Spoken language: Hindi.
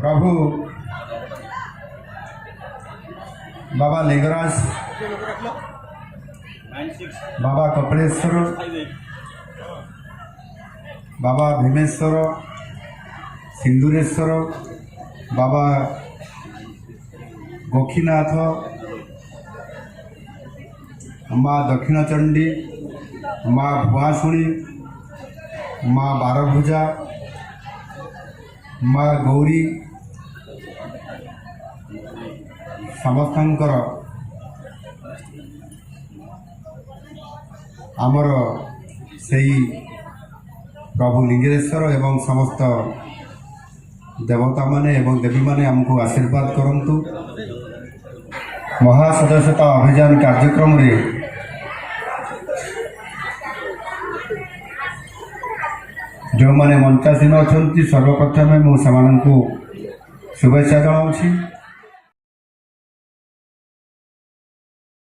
प्रभु बाबा लिंगराज, बाबा कपिलेश्वर, बाबा भीमेश्वर, सिंदूरेश्वर, बाबा गोखीनाथ, माँ दक्षिणचंडी, माँ भुआशुणी, माँ बारभुजा, माँ गौरी समस्तंकर आमर सेई प्रभु लिंगेश्वर एवं समस्त देवता माने एवं देवी माने आमको आशीर्वाद करंतु। महासदस्यता अभियान कार्यक्रम रे जो माने मंचासीन अच्छा सर्वप्रथमे मुझे शुभेच्छा जनाऊँ।